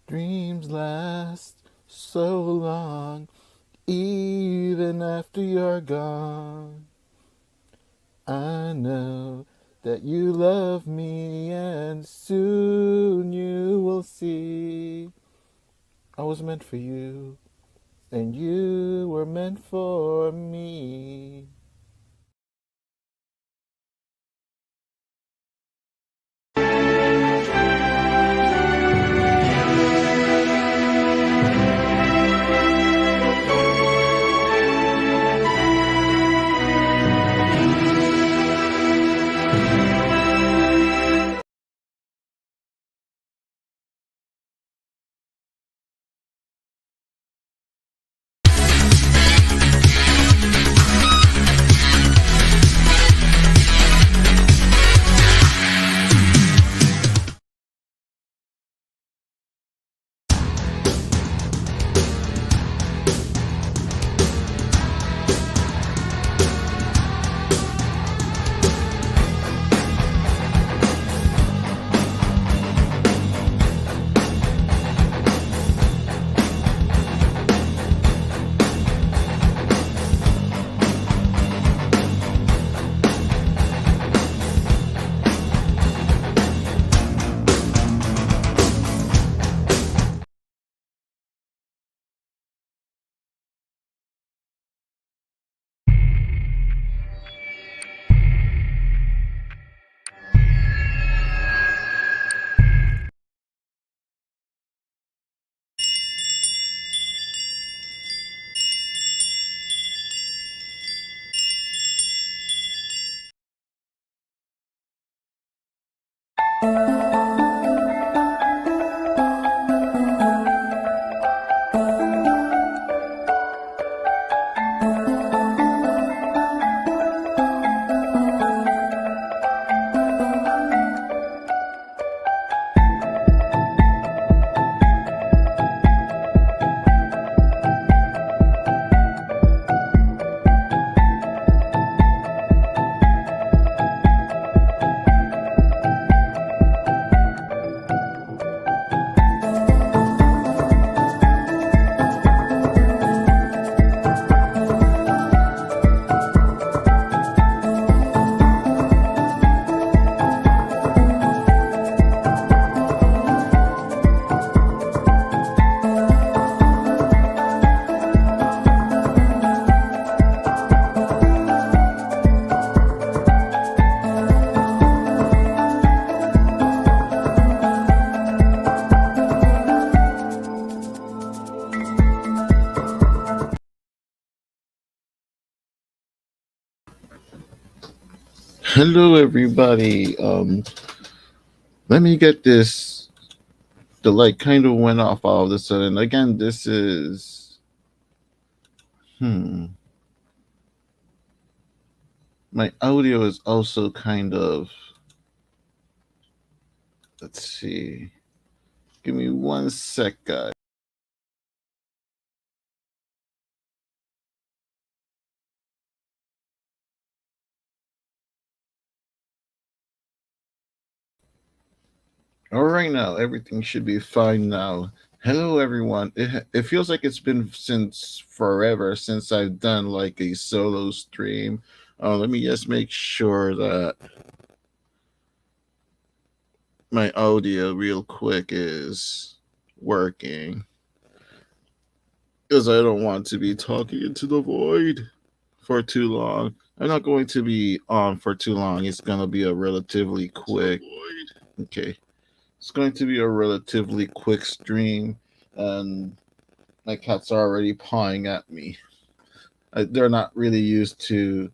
Dreams last so long, even after you're gone. I know that you love me, and soon you will see. I was meant for you, and you were meant for me. Hello, everybody. Let me get this. The light kind of went off all of a sudden. Again, this is. My audio is also kind of. Let's see. Give me 1 sec, guys. All right, now everything should be fine now. Hello, everyone. It feels like it's been since forever since I've done like a solo stream. Let me just make sure that my audio real quick is working, because I don't want to be talking into the void for too long. I'm not going to be on for too long. It's going to be a relatively quick. Okay. It's going to be a relatively quick stream, and my cats are already pawing at me. They're not really used to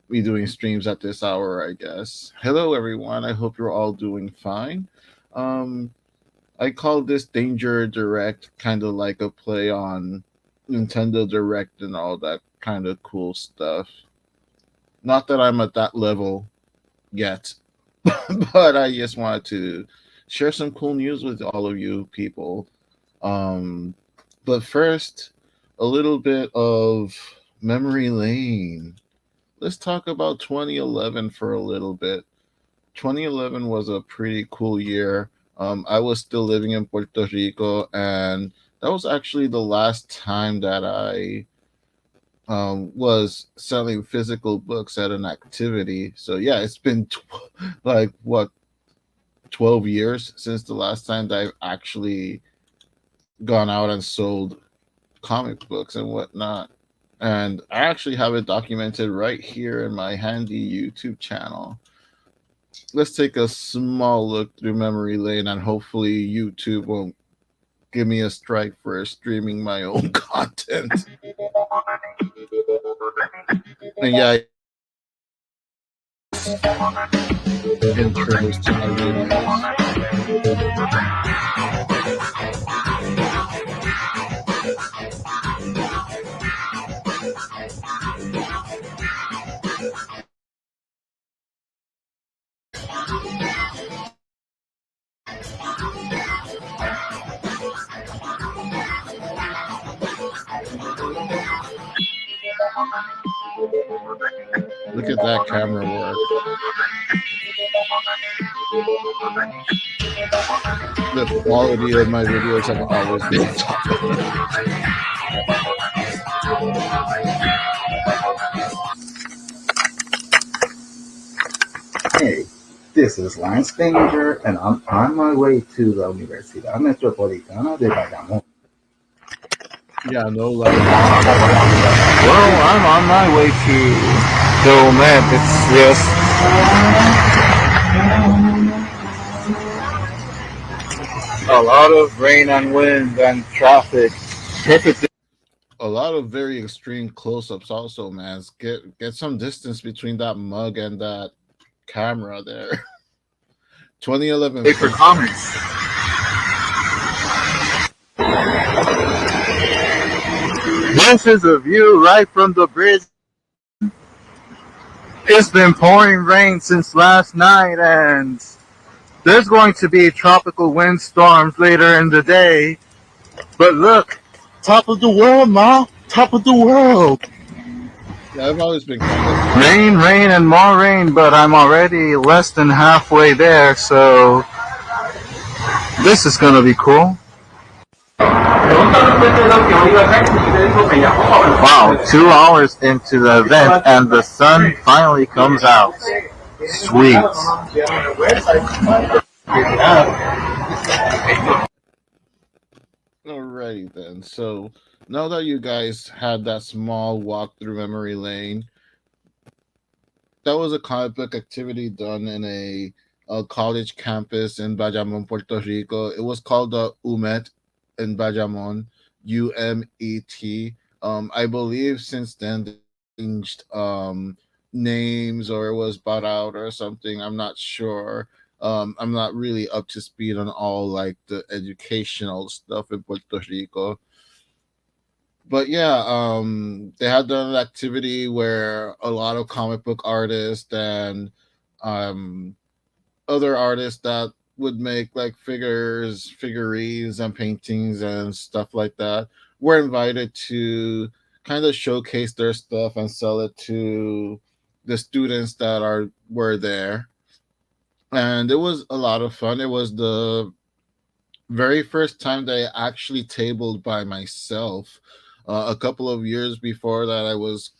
me doing streams at this hour, I guess. Hello, everyone. I hope you're all doing fine. Um, I call this Danger Direct kind of like a play on Nintendo Direct and all that kind of cool stuff. Not that I'm at that level yet, but I just wanted to share some cool news with all of you people. Um, but first, a little bit of memory lane. Let's talk about 2011 for a little bit. 2011 was a pretty cool year I was still living in Puerto Rico, and that was actually the last time that I was selling physical books at an activity. So yeah, it's been like what 12 years since the last time that I've actually gone out and sold comic books and whatnot. And I actually have it documented right here in my handy YouTube channel. Let's take a small look through memory lane, and hopefully YouTube won't give me a strike for streaming my own content. And yeah, intros to my videos. Look at that camera work. The quality of my videos have always been top. Hey, this is Lance Danger, and I'm on my way to la Universidad Metropolitana de Bayamón. Yeah, no lie. Well, I'm on my way to the Met. It's just a lot of rain and wind and traffic. Perfect. A lot of very extreme close-ups also, man. Get some distance between that mug and that camera there. 2011 Day for comments. This is a view right from the bridge. It's been pouring rain since last night, and there's going to be tropical windstorms later in the day. But look, top of the world, Ma. Top of the world. Yeah, I've always been kind of Rain, rain, and more rain, but I'm already less than halfway there, so this is gonna be cool. Wow, 2 hours into the event, and the sun finally comes out. Sweet. alrighty then. So now that you guys had that small walk through memory lane, that was a comic book activity done in a college campus in Bayamon, Puerto Rico. It was called the UMET in Bayamon, UMET. I believe since then they changed names, or it was bought out or something. I'm not sure. I'm not really up to speed on all like the educational stuff in Puerto Rico. But yeah, they had done an activity where a lot of comic book artists and um, other artists that would make like figurines, and paintings and stuff like that were invited to kind of showcase their stuff and sell it to the students that are were there. And it was a lot of fun. It was the very first time that I actually tabled by myself. A couple of years before that, I was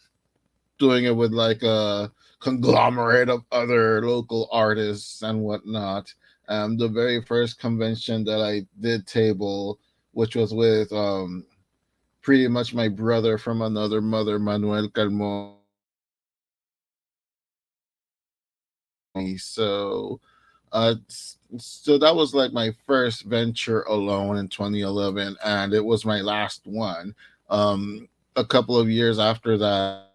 doing it with like a conglomerate of other local artists and whatnot. The very first convention that I did table, which was with pretty much my brother from another mother, Manuel Calmon. So, so that was like my first venture alone in 2011, and it was my last one. A couple of years after that,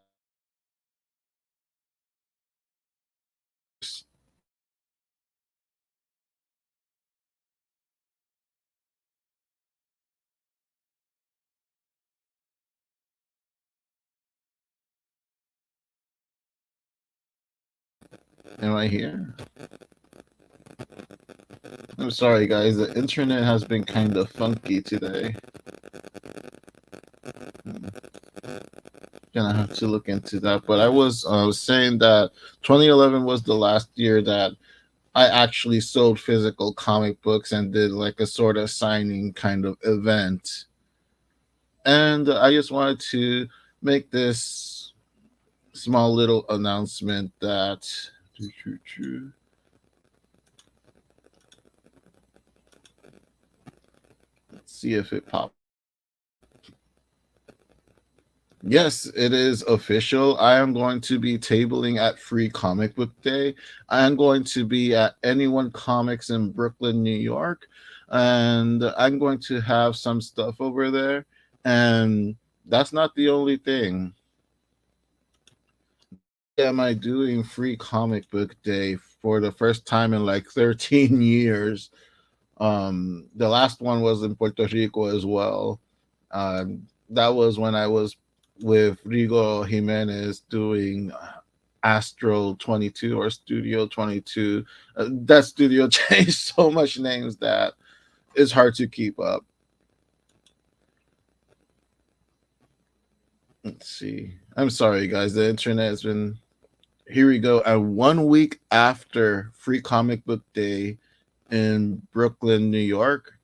am I here? I'm sorry, guys. The internet has been kind of funky today. Gonna have to look into that. But I was saying that 2011 was the last year that I actually sold physical comic books and did like a sort of signing kind of event. And I just wanted to make this small little announcement that let's see if it pops. Yes, it is official. I am going to be tabling at Free Comic Book Day. I am going to be at Anyone Comics in Brooklyn, New York, and I'm going to have some stuff over there. And that's not the only thing. Am I doing Free Comic Book Day for the first time in like 13 years? The last one was in Puerto Rico as well. That was when I was with Rigo Jimenez doing Astro 22 or Studio 22. That studio changed so much names that it's hard to keep up. Let's see. I'm sorry, guys. The internet has been. Here we go. And 1 week after Free Comic Book Day in Brooklyn, New York,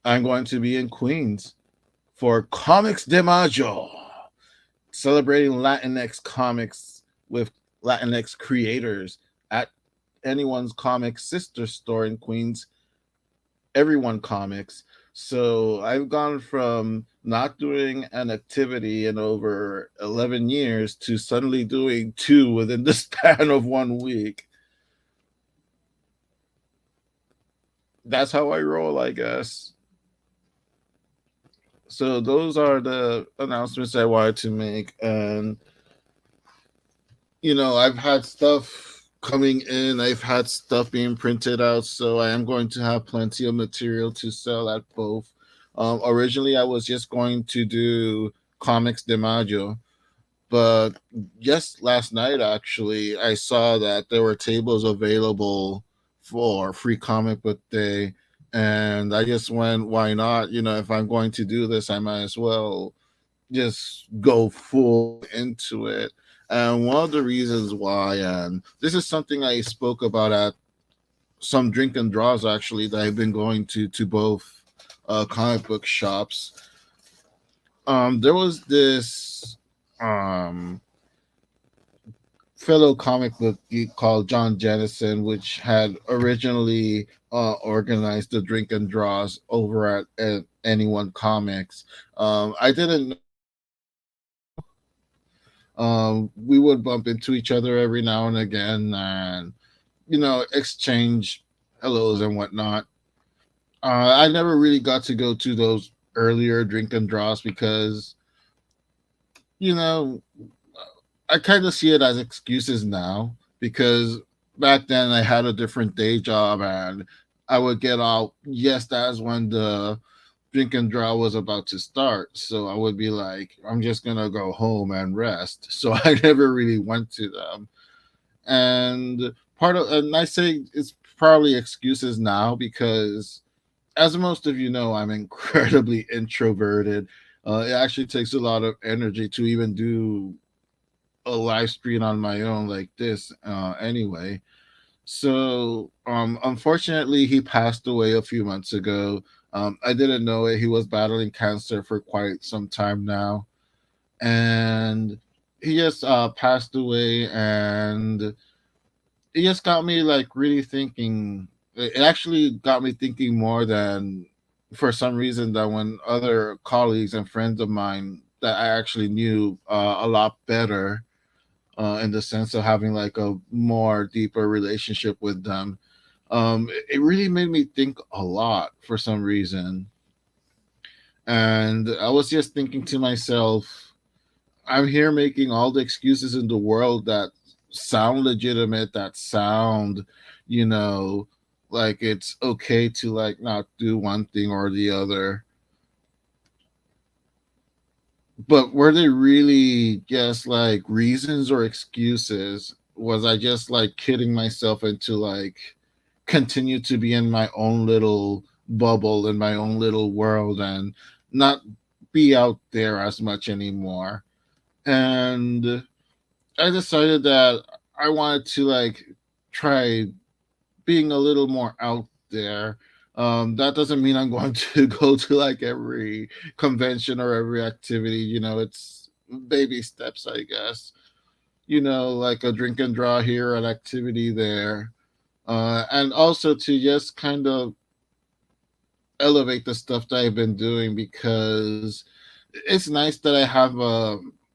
I'm going to be in Queens for Comics de Mayo, celebrating Latinx comics with Latinx creators at Anyone's Comics sister store in Queens, Everyone Comics. So I've gone from not doing an activity in over 11 years to suddenly doing two within the span of 1 week. That's how I roll, I guess. So those are the announcements I wanted to make. And I've had stuff coming in, I've had stuff being printed out, so I am going to have plenty of material to sell at both. Originally, I was just going to do Comics de Mayo, but just last night, actually, I saw that there were tables available for Free Comic Book Day. And I just went, why not? If I'm going to do this, I might as well just go full into it. And one of the reasons why, and this is something I spoke about at some drink and draws actually that I've been going to both comic book shops. There was this um, fellow comic book geek called John Jennison, which had originally organized the drink and draws over at Anyone Comics. I didn't we would bump into each other every now and again and exchange hellos and whatnot. I never really got to go to those earlier drink and draws because you know I kind of see it as excuses now, because back then I had a different day job and I would get out. Yes, that's when the drink and draw was about to start. So I would be like, I'm just gonna go home and rest. So I never really went to them. And and I say it's probably excuses now because, as most of you know, I'm incredibly introverted. It actually takes a lot of energy to even do a live stream on my own like this. Anyway, so unfortunately, he passed away a few months ago. I didn't know it. He was battling cancer for quite some time now, and he just passed away, and it just got me like really thinking. It actually got me thinking more than, for some reason, that when other colleagues and friends of mine that I actually knew a lot better, in the sense of having like a more deeper relationship with them. It really made me think a lot for some reason. And I was just thinking to myself, I'm here making all the excuses in the world that sound legitimate, that sound, you know, like it's okay to like not do one thing or the other. But were they really just like reasons or excuses? Was I just like kidding myself into like continue to be in my own little bubble, in my own little world, and not be out there as much anymore? And I decided that I wanted to like try being a little more out there. That doesn't mean I'm going to go to like every convention or every activity. It's baby steps, I guess. Like a drink and draw here, an activity there. And also to just kind of elevate the stuff that I've been doing, because it's nice that I have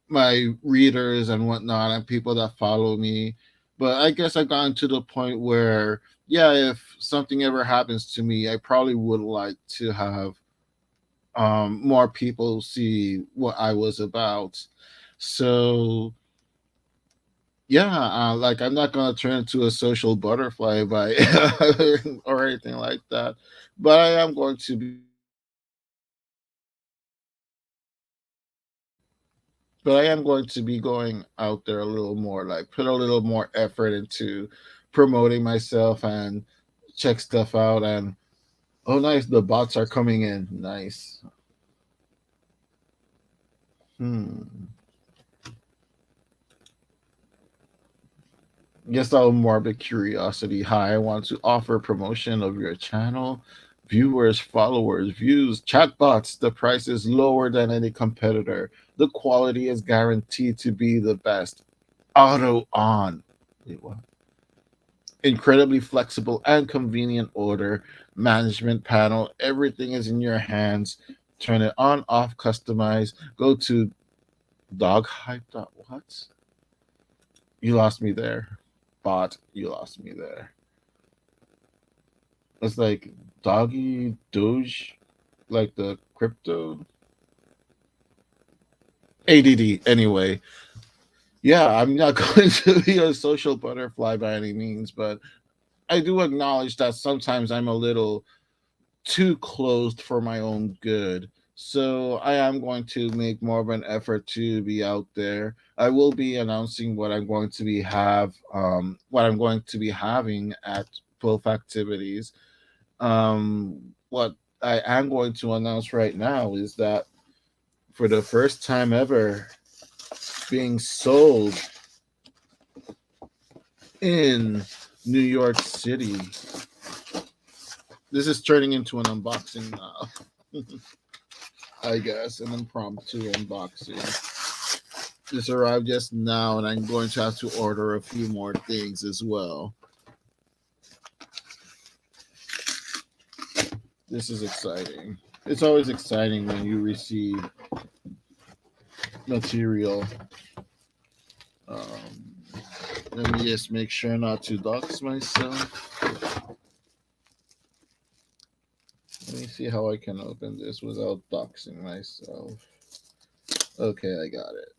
my readers and whatnot and people that follow me. But I guess I've gotten to the point where, yeah, if something ever happens to me, I probably would like to have more people see what I was about. So yeah, like I'm not gonna turn into a social butterfly by or anything like that, but I am going to be going out there a little more, like put a little more effort into promoting myself and check stuff out. And oh, nice, the bots are coming in. Nice. Hmm. Just out of morbid curiosity, hi, I want to offer promotion of your channel. Viewers, followers, views, chatbots. The price is lower than any competitor. The quality is guaranteed to be the best. Auto on. Wait, what? Incredibly flexible and convenient order management panel. Everything is in your hands. Turn it on, off, customize. Go to doghype. What? You lost me there. Bot, you lost me there. It's like doggy doge, like the crypto. ADD. Anyway, yeah, I'm not going to be a social butterfly by any means, but I do acknowledge that sometimes I'm a little too closed for my own good. So I am going to make more of an effort to be out there. I will be announcing what I'm going to be having at both activities. What I am going to announce right now is that for the first time ever, being sold in New York City. This is turning into an unboxing now. I guess an impromptu unboxing. This arrived just now, and I'm going to have to order a few more things as well. This is exciting. It's always exciting when you receive material. Let me just make sure not to dox myself. Let me see how I can open this without doxing myself. Okay, I got it.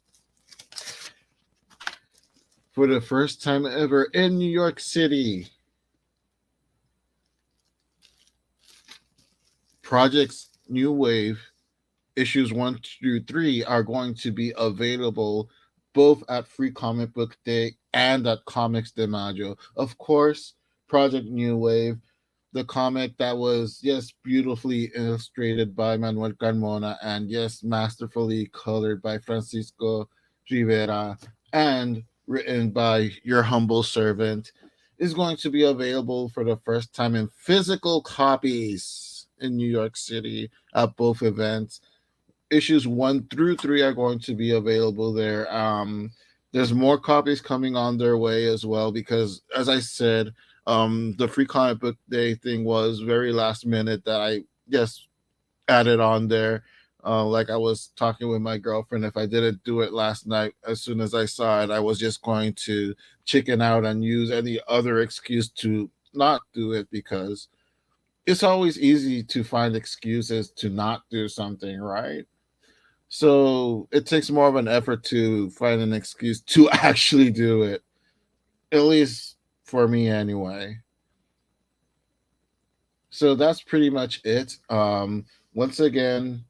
For the first time ever in New York City, Projects New Wave issues 1 through 3 are going to be available both at Free Comic Book Day and at Comics de Mayo. Of course, Project New Wave, the comic that was, yes, beautifully illustrated by Manuel Carmona and, yes, masterfully colored by Francisco Rivera and written by your humble servant, is going to be available for the first time in physical copies in New York City at both events. Issues 1 through 3 are going to be available there. There's more copies coming on their way as well, because, as I said, the Free Comic Book Day thing was very last minute that I just added on there. Like I was talking with my girlfriend, if I didn't do it last night, as soon as I saw it, I was just going to chicken out and use any other excuse to not do it, because it's always easy to find excuses to not do something, right? So it takes more of an effort to find an excuse to actually do it, at least for me anyway. So that's pretty much it. Once again,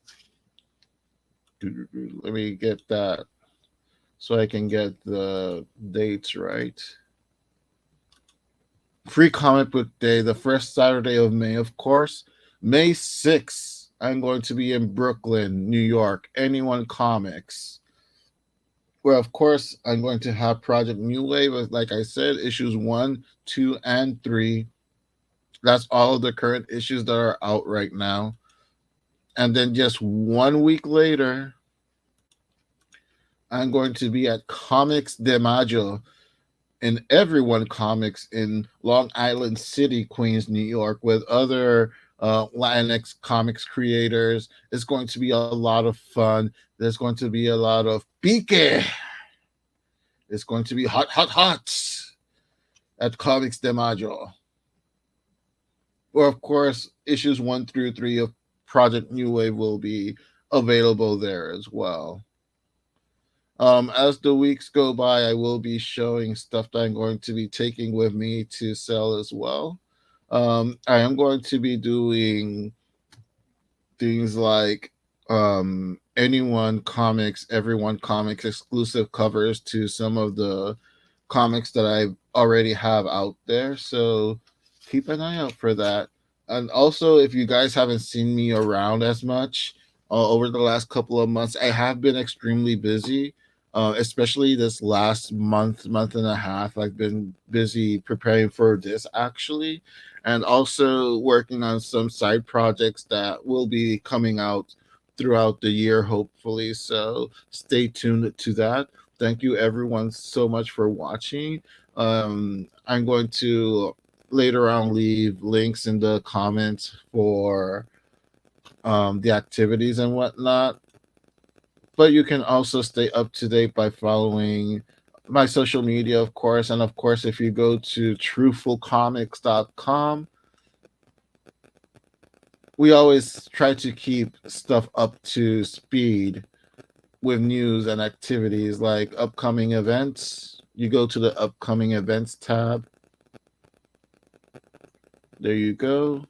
let me get that so I can get the dates right. Free Comic Book Day, the first Saturday of May, of course. May 6th, I'm going to be in Brooklyn, New York, Anyone Comics, where, of course, I'm going to have Project New Wave, like I said, issues 1, 2, and 3. That's all of the current issues that are out right now. And then just 1 week later, I'm going to be at Comics de Mayo in Everyone Comics in Long Island City, Queens, New York, with other Latinx comics creators. It's going to be a lot of fun. There's going to be a lot of pique. It's going to be hot, hot, hot at Comics de Mayo. Or, of course, issues 1 through 3 of Project New Wave will be available there as well. As the weeks go by, I will be showing stuff that I'm going to be taking with me to sell as well. I am going to be doing things like Anyone Comics, Everyone Comics exclusive covers to some of the comics that I already have out there. So keep an eye out for that. And also, if you guys haven't seen me around as much over the last couple of months, I have been extremely busy. Especially this last month and a half, I've been busy preparing for this actually, and also working on some side projects that will be coming out throughout the year, hopefully. So stay tuned to that. Thank you, everyone, so much for watching. I'm going to later on leave links in the comments for the activities and whatnot. But you can also stay up to date by following my social media, of course. And of course, if you go to truthfulcomics.com, we always try to keep stuff up to speed with news and activities like upcoming events. You go to the upcoming events tab. There you go.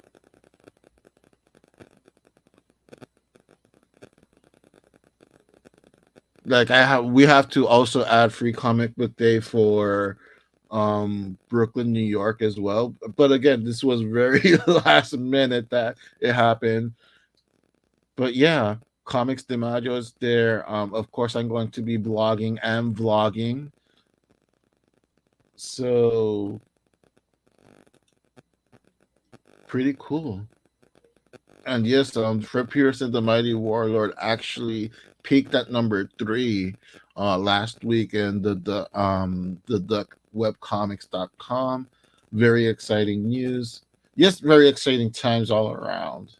We have to also add Free Comic Book Day for Brooklyn, New York as well. But again, this was very last minute that it happened. But yeah, Comics de Mayo is there. Of course, I'm going to be blogging and vlogging. So pretty cool. And yes, Fred Pearson, the Mighty Warlord, actually peaked at number 3 last week in the webcomics.com. Very exciting news. Yes, very exciting times all around.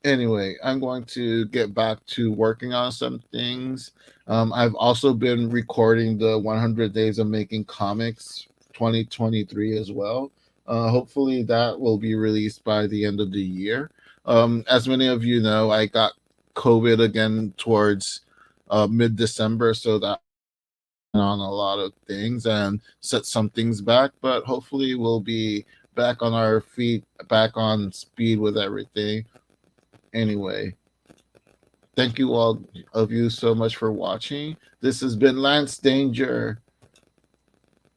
Anyway, I'm going to get back to working on some things. I've also been recording the 100 Days of Making Comics 2023 as well. Hopefully, that will be released by the end of the year. As many of you know, I got COVID again towards mid December, so that on a lot of things and set some things back, but hopefully, we'll be back on our feet, back on speed with everything. Anyway, thank you all of you so much for watching. This has been Lance Danger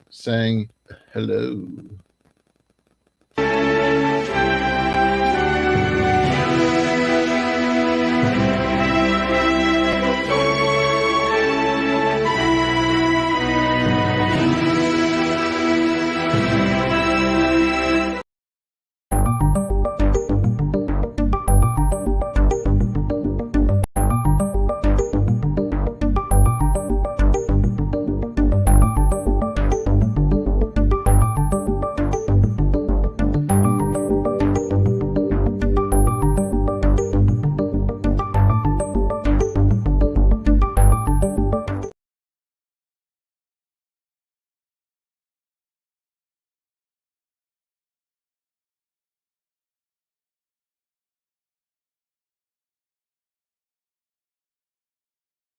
saying hello.